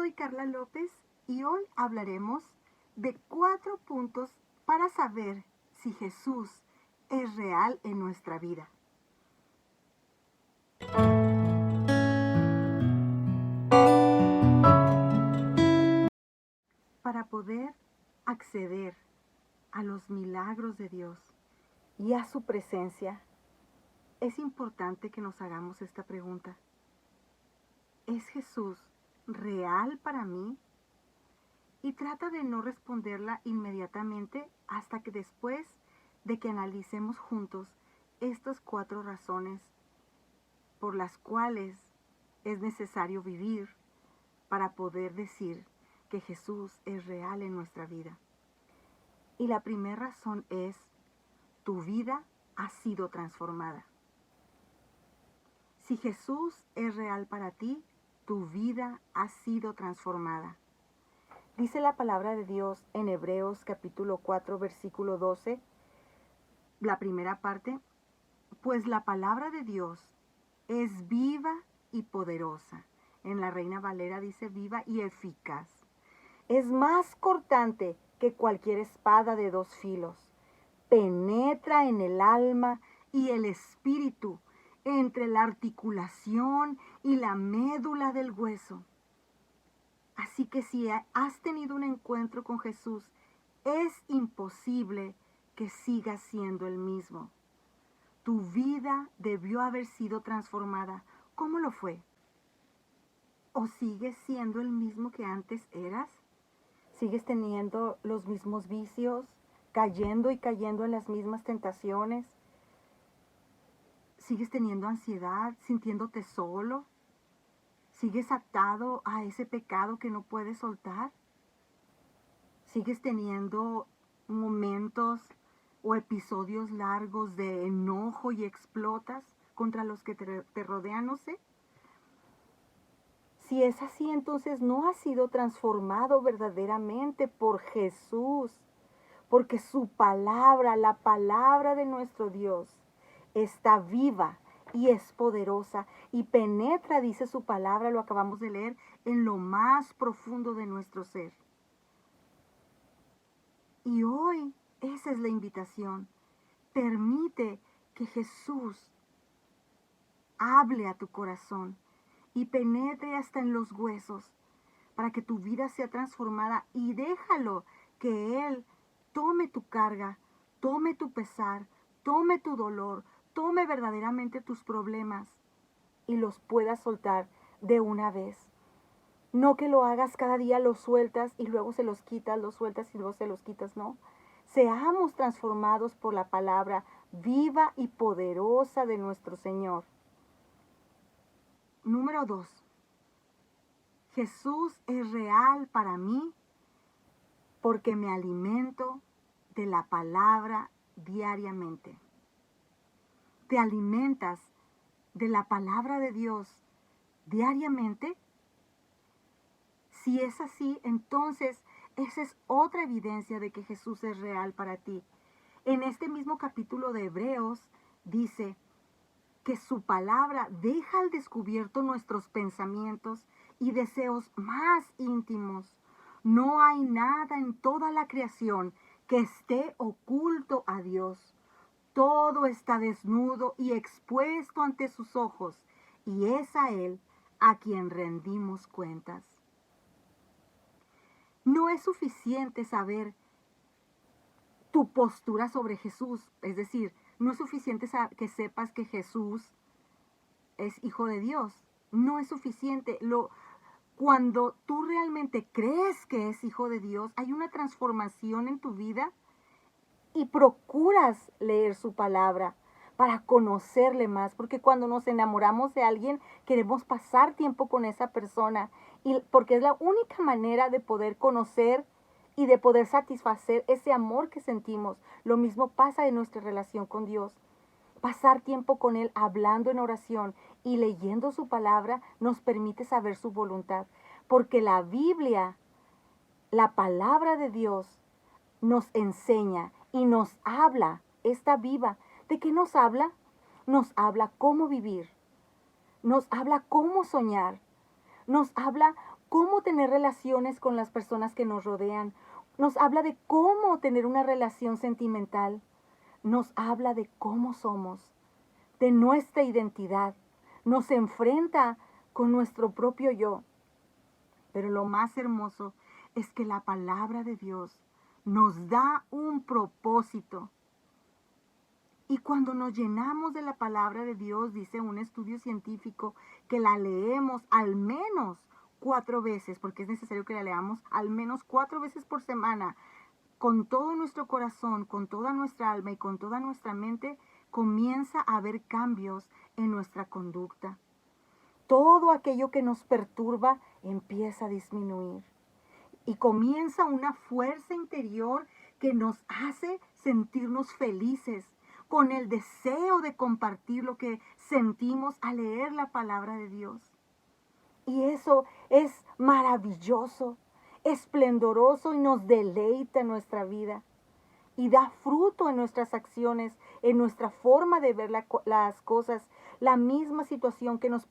Soy Carla López y hoy hablaremos de 4 puntos para saber si Jesús es real en nuestra vida. Para poder acceder a los milagros de Dios y a su presencia, es importante que nos hagamos esta pregunta. ¿Es Jesús real para mí? Y trata de no responderla inmediatamente hasta que después de que analicemos juntos estas 4 razones por las cuales es necesario vivir para poder decir que Jesús es real en nuestra vida. Y la primera razón es: tu vida ha sido transformada. Si Jesús es real para ti, tu vida ha sido transformada. Dice la palabra de Dios en Hebreos capítulo 4, versículo 12, la primera parte: pues la palabra de Dios es viva y poderosa. En la Reina Valera dice viva y eficaz. Es más cortante que cualquier espada de 2 filos. Penetra en el alma y el espíritu, entre la articulación y la médula del hueso. Así que si has tenido un encuentro con Jesús, es imposible que sigas siendo el mismo. Tu vida debió haber sido transformada. ¿Cómo lo fue? ¿O sigues siendo el mismo que antes eras? ¿Sigues teniendo los mismos vicios, cayendo y cayendo en las mismas tentaciones? ¿Sigues teniendo ansiedad, sintiéndote solo? ¿Sigues atado a ese pecado que no puedes soltar? ¿Sigues teniendo momentos o episodios largos de enojo y explotas contra los que te rodean? No sé. Si es así, entonces no has sido transformado verdaderamente por Jesús, porque su palabra, la palabra de nuestro Dios, está viva y es poderosa y penetra, dice su palabra, lo acabamos de leer, en lo más profundo de nuestro ser. Y hoy esa es la invitación. Permite que Jesús hable a tu corazón y penetre hasta en los huesos para que tu vida sea transformada, y déjalo que Él tome tu carga, tome tu pesar, tome tu dolor, tome verdaderamente tus problemas y los pueda soltar de una vez. No que lo hagas cada día, los sueltas y luego se los quitas, los sueltas y luego se los quitas, no. Seamos transformados por la palabra viva y poderosa de nuestro Señor. Número 2. Jesús es real para mí porque me alimento de la palabra diariamente. ¿Te alimentas de la palabra de Dios diariamente? Si es así, entonces esa es otra evidencia de que Jesús es real para ti. En este mismo capítulo de Hebreos dice que su palabra deja al descubierto nuestros pensamientos y deseos más íntimos. No hay nada en toda la creación que esté oculto a Dios. Todo está desnudo y expuesto ante sus ojos, y es a Él a quien rendimos cuentas. No es suficiente saber tu postura sobre Jesús, es decir, no es suficiente que sepas que Jesús es hijo de Dios. No es suficiente. Cuando tú realmente crees que es hijo de Dios, hay una transformación en tu vida y procuras leer su palabra para conocerle más, porque cuando nos enamoramos de alguien queremos pasar tiempo con esa persona, y porque es la única manera de poder conocer y de poder satisfacer ese amor que sentimos. Lo mismo pasa en nuestra relación con Dios. Pasar tiempo con Él hablando en oración y leyendo su palabra nos permite saber su voluntad, porque la Biblia, la palabra de Dios, nos enseña y nos habla, está viva. ¿De qué nos habla? Nos habla cómo vivir, nos habla cómo soñar, nos habla cómo tener relaciones con las personas que nos rodean. Nos habla de cómo tener una relación sentimental. Nos habla de cómo somos, de nuestra identidad. Nos enfrenta con nuestro propio yo. Pero lo más hermoso es que la palabra de Dios nos da un propósito. Y cuando nos llenamos de la palabra de Dios, dice un estudio científico, que la leemos al menos 4 veces, porque es necesario que la leamos al menos 4 veces por semana, con todo nuestro corazón, con toda nuestra alma y con toda nuestra mente, comienza a haber cambios en nuestra conducta. Todo aquello que nos perturba empieza a disminuir. Y comienza una fuerza interior que nos hace sentirnos felices, con el deseo de compartir lo que sentimos al leer la palabra de Dios. Y eso es maravilloso, esplendoroso y nos deleita en nuestra vida. Y da fruto en nuestras acciones, en nuestra forma de ver las cosas. La misma situación que nos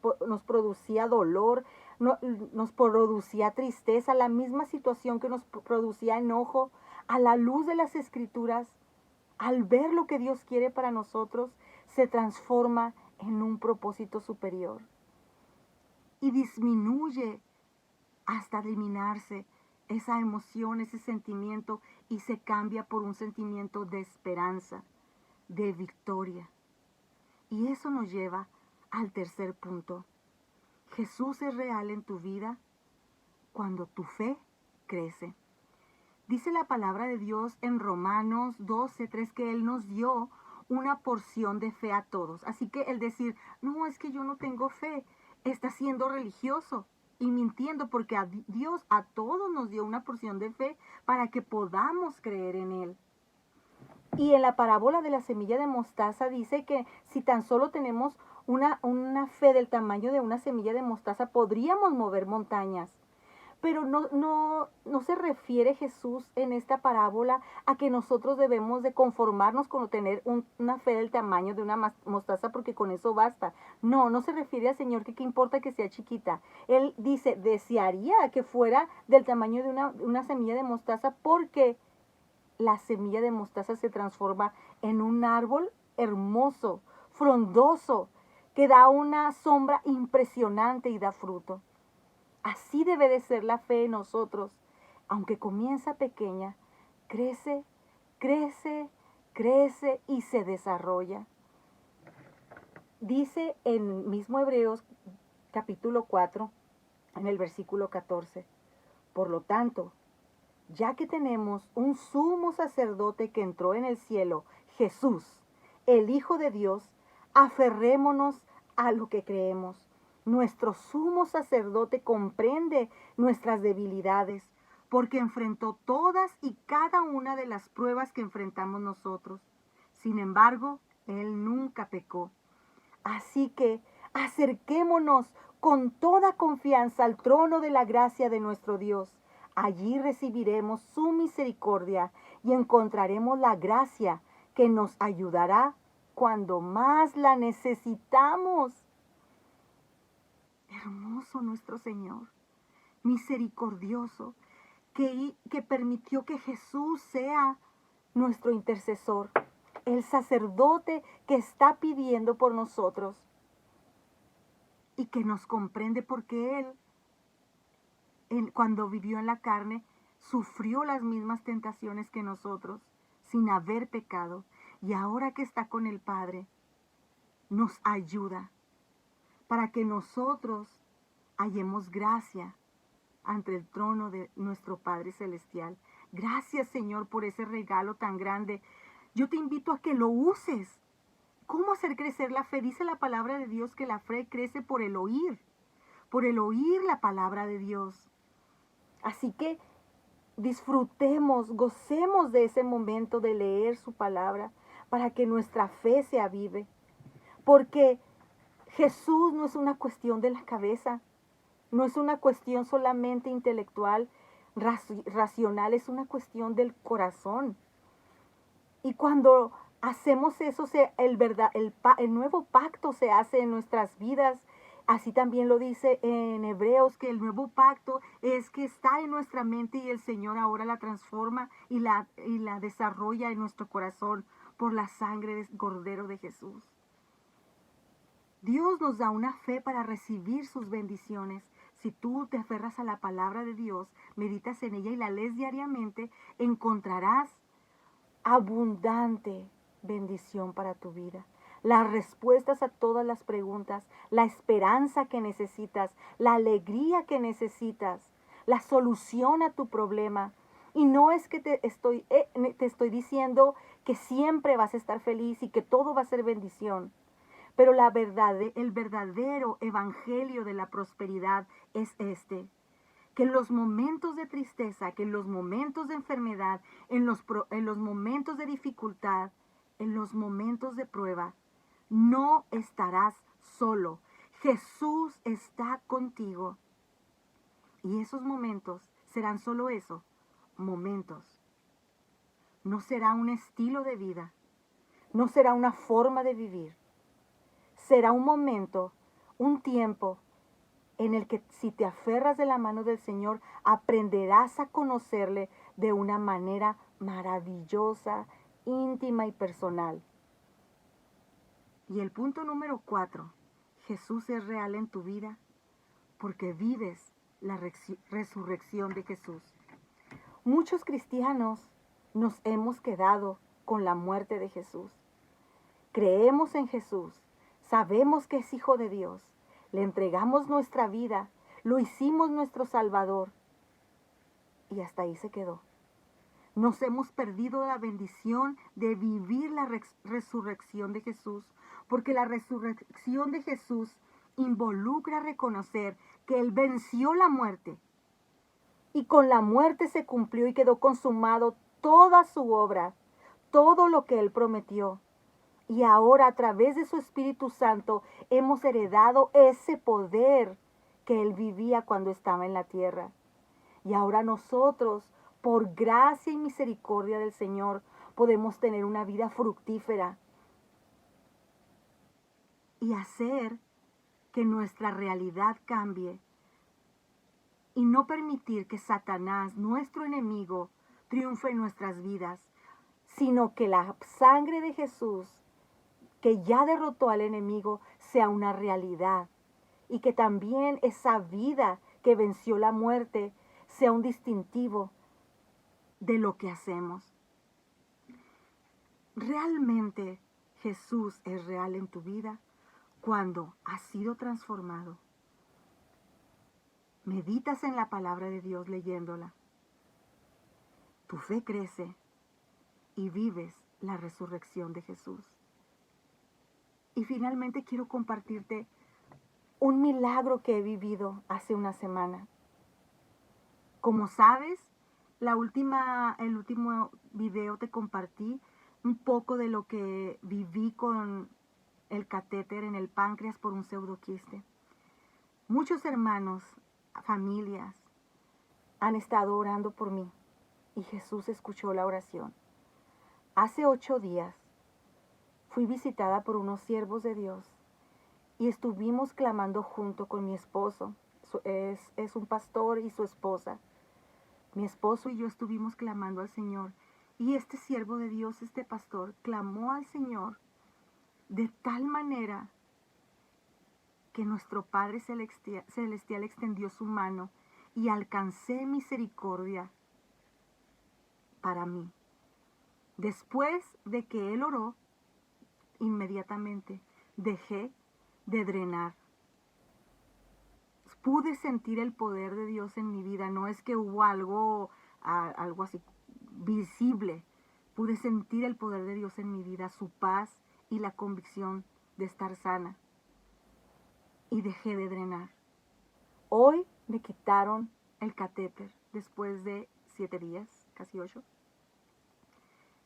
producía dolor, nos producía tristeza, la misma situación que nos producía enojo, a la luz de las Escrituras, al ver lo que Dios quiere para nosotros, se transforma en un propósito superior. Y disminuye hasta eliminarse esa emoción, ese sentimiento, y se cambia por un sentimiento de esperanza, de victoria. Y eso nos lleva al tercer punto. Jesús es real en tu vida cuando tu fe crece. Dice la palabra de Dios en Romanos 12:3 que Él nos dio una porción de fe a todos. Así que el decir, no, es que yo no tengo fe, está siendo religioso y mintiendo, porque a Dios a todos nos dio una porción de fe para que podamos creer en Él. Y en la parábola de la semilla de mostaza dice que si tan solo tenemos una fe del tamaño de una semilla de mostaza, podríamos mover montañas. Pero no se refiere Jesús en esta parábola a que nosotros debemos de conformarnos con tener una fe del tamaño de una mostaza, porque con eso basta. No se refiere al Señor que qué importa que sea chiquita. Él dice, desearía que fuera del tamaño de una semilla de mostaza, porque la semilla de mostaza se transforma en un árbol hermoso, frondoso, que da una sombra impresionante y da fruto. Así debe de ser la fe en nosotros. Aunque comienza pequeña, crece, crece, crece y se desarrolla. Dice en mismo Hebreos capítulo 4, en el versículo 14, por lo tanto, ya que tenemos un sumo sacerdote que entró en el cielo, Jesús, el Hijo de Dios, aferrémonos a lo que creemos. Nuestro sumo sacerdote comprende nuestras debilidades, porque enfrentó todas y cada una de las pruebas que enfrentamos nosotros. Sin embargo, Él nunca pecó. Así que acerquémonos con toda confianza al trono de la gracia de nuestro Dios. Allí recibiremos su misericordia y encontraremos la gracia que nos ayudará cuando más la necesitamos. Hermoso nuestro Señor, misericordioso, que permitió que Jesús sea nuestro intercesor, el sacerdote que está pidiendo por nosotros y que nos comprende, porque Él, cuando vivió en la carne, sufrió las mismas tentaciones que nosotros, sin haber pecado. Y ahora que está con el Padre, nos ayuda para que nosotros hallemos gracia ante el trono de nuestro Padre Celestial. Gracias, Señor, por ese regalo tan grande. Yo te invito a que lo uses. ¿Cómo hacer crecer la fe? Dice la palabra de Dios que la fe crece por el oír la palabra de Dios. Así que disfrutemos, gocemos de ese momento de leer su palabra para que nuestra fe se avive. Porque Jesús no es una cuestión de la cabeza, no es una cuestión solamente intelectual, racional, es una cuestión del corazón. Y cuando hacemos eso, el nuevo pacto se hace en nuestras vidas, Así también lo dice en Hebreos, que el nuevo pacto es que está en nuestra mente y el Señor ahora la transforma y la desarrolla en nuestro corazón por la sangre del Cordero de Jesús. Dios nos da una fe para recibir sus bendiciones. Si tú te aferras a la palabra de Dios, meditas en ella y la lees diariamente, encontrarás abundante bendición para tu vida. Las respuestas a todas las preguntas, la esperanza que necesitas, la alegría que necesitas, la solución a tu problema. Y no es que te estoy diciendo que siempre vas a estar feliz y que todo va a ser bendición. Pero el verdadero evangelio de la prosperidad es este: que en los momentos de tristeza, que en los momentos de enfermedad, en los momentos de dificultad, en los momentos de prueba, no estarás solo. Jesús está contigo. Y esos momentos serán solo eso, momentos. No será un estilo de vida, no será una forma de vivir. Será un momento, un tiempo en el que si te aferras de la mano del Señor, aprenderás a conocerle de una manera maravillosa, íntima y personal. Y el punto número 4, Jesús es real en tu vida porque vives la resurrección de Jesús. Muchos cristianos nos hemos quedado con la muerte de Jesús. Creemos en Jesús, sabemos que es Hijo de Dios, le entregamos nuestra vida, lo hicimos nuestro Salvador y hasta ahí se quedó. Nos hemos perdido la bendición de vivir la resurrección de Jesús, porque la resurrección de Jesús involucra reconocer que Él venció la muerte y con la muerte se cumplió y quedó consumado toda su obra, todo lo que Él prometió. Y ahora a través de su Espíritu Santo hemos heredado ese poder que Él vivía cuando estaba en la tierra. Y ahora nosotros, por gracia y misericordia del Señor, podemos tener una vida fructífera y hacer que nuestra realidad cambie y no permitir que Satanás, nuestro enemigo, triunfe en nuestras vidas, sino que la sangre de Jesús, que ya derrotó al enemigo, sea una realidad y que también esa vida que venció la muerte sea un distintivo de lo que hacemos. Realmente Jesús es real en tu vida cuando has sido transformado. Meditas en la palabra de Dios leyéndola. Tu fe crece y vives la resurrección de Jesús. Y finalmente quiero compartirte un milagro que he vivido hace una semana. Como sabes, el último video te compartí un poco de lo que viví con el catéter en el páncreas por un pseudoquiste. Muchos hermanos, familias, han estado orando por mí y Jesús escuchó la oración. Hace 8 días fui visitada por unos siervos de Dios y estuvimos clamando junto con mi esposo. Es un pastor y su esposa. Mi esposo y yo estuvimos clamando al Señor. Y este siervo de Dios, este pastor, clamó al Señor de tal manera que nuestro Padre Celestial extendió su mano y alcancé misericordia para mí. Después de que él oró, inmediatamente dejé de drenar. Pude sentir el poder de Dios en mi vida. No es que hubo algo así visible. Pude sentir el poder de Dios en mi vida, su paz y la convicción de estar sana. Y dejé de drenar. Hoy me quitaron el catéter después de 7 días, casi 8.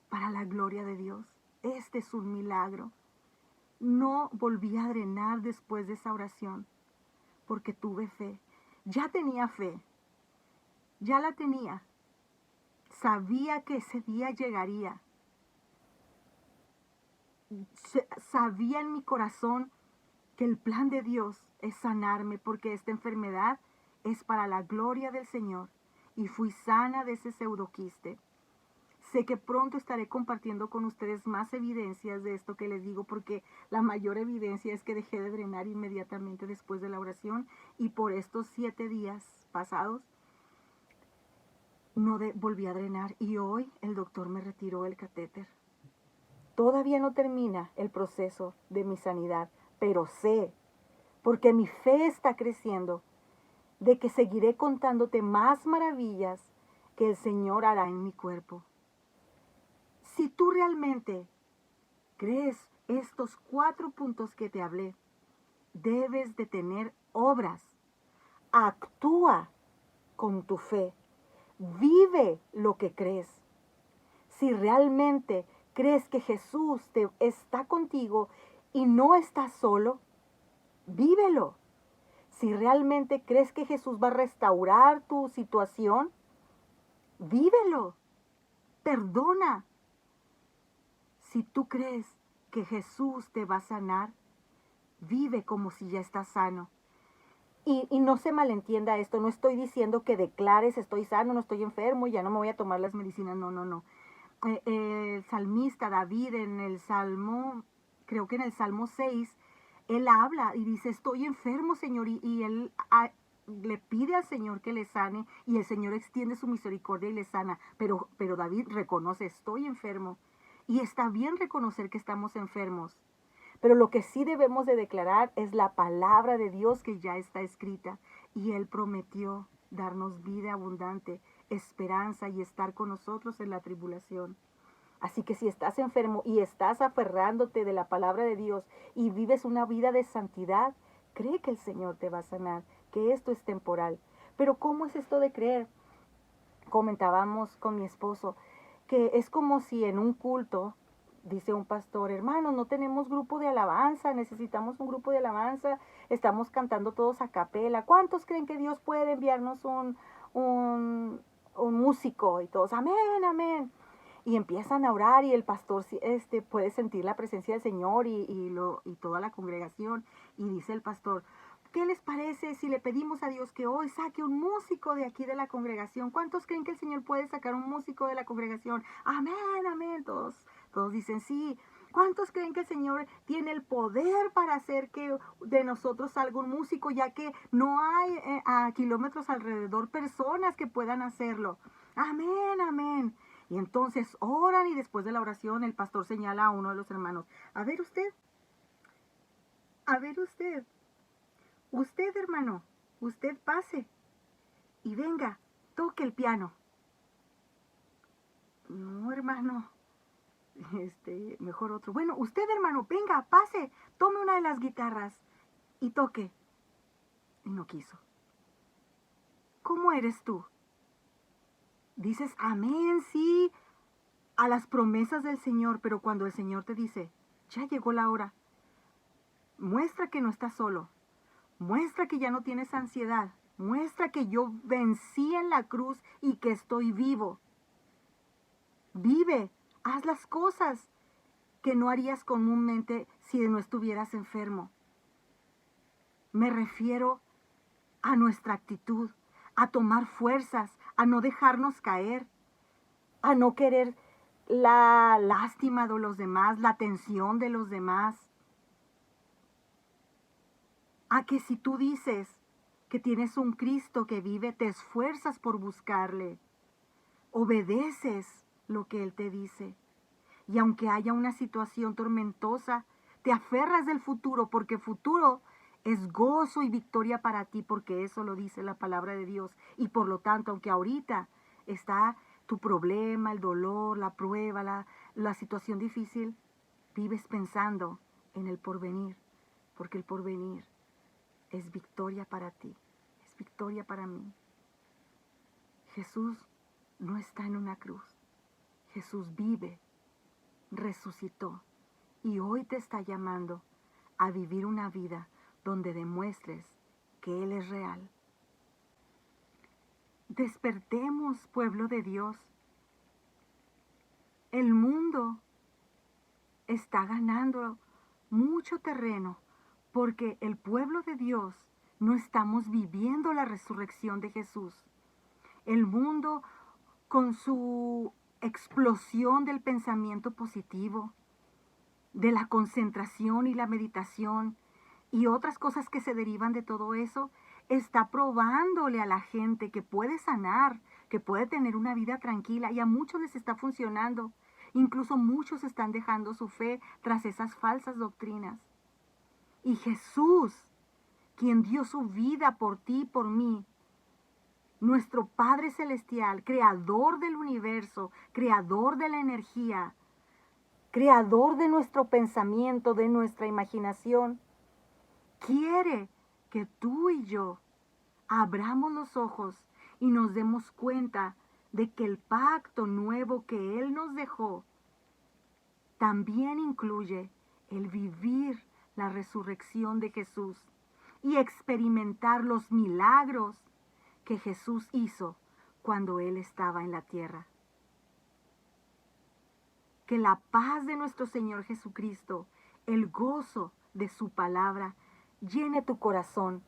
Para la gloria de Dios. Este es un milagro. No volví a drenar después de esa oración, porque tuve fe. Ya tenía fe. Ya la tenía. Sabía que ese día llegaría. Sabía en mi corazón que el plan de Dios es sanarme, porque esta enfermedad es para la gloria del Señor. Y fui sana de ese pseudoquiste. Sé que pronto estaré compartiendo con ustedes más evidencias de esto que les digo, porque la mayor evidencia es que dejé de drenar inmediatamente después de la oración, y por estos 7 días pasados no volví a drenar, y hoy el doctor me retiró el catéter. Todavía no termina el proceso de mi sanidad, pero sé, porque mi fe está creciendo, de que seguiré contándote más maravillas que el Señor hará en mi cuerpo. Si tú realmente crees estos 4 puntos que te hablé, debes de tener obras. Actúa con tu fe. Vive lo que crees. Si realmente crees que Jesús está contigo y no estás solo, vívelo. Si realmente crees que Jesús va a restaurar tu situación, vívelo. Perdona. Si tú crees que Jesús te va a sanar, vive como si ya estás sano. Y no se malentienda esto, no estoy diciendo que declares estoy sano, no estoy enfermo, ya no me voy a tomar las medicinas, no. El salmista David en el Salmo, creo que en el Salmo 6, él habla y dice, estoy enfermo, Señor, y él le pide al Señor que le sane, y el Señor extiende su misericordia y le sana, pero David reconoce, estoy enfermo, y está bien reconocer que estamos enfermos. Pero lo que sí debemos de declarar es la palabra de Dios que ya está escrita, y Él prometió darnos vida abundante, esperanza y estar con nosotros en la tribulación. Así que si estás enfermo y estás aferrándote de la palabra de Dios y vives una vida de santidad, cree que el Señor te va a sanar, que esto es temporal. Pero ¿cómo es esto de creer? Comentábamos con mi esposo que es como si en un culto, dice un pastor, hermanos, no tenemos grupo de alabanza, necesitamos un grupo de alabanza, estamos cantando todos a capela. ¿Cuántos creen que Dios puede enviarnos un músico? Y todos, amén, amén. Y empiezan a orar y el pastor puede sentir la presencia del Señor y toda la congregación. Y dice el pastor, ¿qué les parece si le pedimos a Dios que hoy saque un músico de aquí de la congregación? ¿Cuántos creen que el Señor puede sacar un músico de la congregación? Amén, amén. Todos dicen sí. ¿Cuántos creen que el Señor tiene el poder para hacer que de nosotros salga un músico, ya que no hay a kilómetros alrededor personas que puedan hacerlo? Amén, amén. Y entonces oran, y después de la oración el pastor señala a uno de los hermanos, a ver usted, usted hermano, usted pase y venga, toque el piano. No, hermano, mejor otro. Bueno, usted hermano, venga, pase, tome una de las guitarras y toque. Y no quiso. ¿Cómo eres tú? Dices amén, sí, a las promesas del Señor, pero cuando el Señor te dice, ya llegó la hora, muestra que no estás solo, muestra que ya no tienes ansiedad, muestra que yo vencí en la cruz y que estoy vivo. Vive, haz las cosas que no harías comúnmente si no estuvieras enfermo. Me refiero a nuestra actitud, a tomar fuerzas, a no dejarnos caer, a no querer la lástima de los demás, la atención de los demás. A que si tú dices que tienes un Cristo que vive, te esfuerzas por buscarle, obedeces lo que Él te dice. Y aunque haya una situación tormentosa, te aferras del futuro, porque futuro es gozo y victoria para ti, porque eso lo dice la palabra de Dios. Y por lo tanto, aunque ahorita está tu problema, el dolor, la prueba, la situación difícil, vives pensando en el porvenir, porque el porvenir es victoria para ti, es victoria para mí. Jesús no está en una cruz. Jesús vive, resucitó y hoy te está llamando a vivir una vida donde demuestres que Él es real. Despertemos, pueblo de Dios. El mundo está ganando mucho terreno porque el pueblo de Dios no estamos viviendo la resurrección de Jesús. El mundo, con su explosión del pensamiento positivo, de la concentración y la meditación y otras cosas que se derivan de todo eso, está probándole a la gente que puede sanar, que puede tener una vida tranquila, y a muchos les está funcionando. Incluso muchos están dejando su fe tras esas falsas doctrinas. Y Jesús, quien dio su vida por ti y por mí, nuestro Padre Celestial, creador del universo, creador de la energía, creador de nuestro pensamiento, de nuestra imaginación, quiere que tú y yo abramos los ojos y nos demos cuenta de que el pacto nuevo que Él nos dejó también incluye el vivir la resurrección de Jesús y experimentar los milagros que Jesús hizo cuando Él estaba en la tierra. Que la paz de nuestro Señor Jesucristo, el gozo de su palabra, llene tu corazón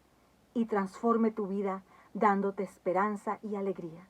y transforme tu vida dándote esperanza y alegría.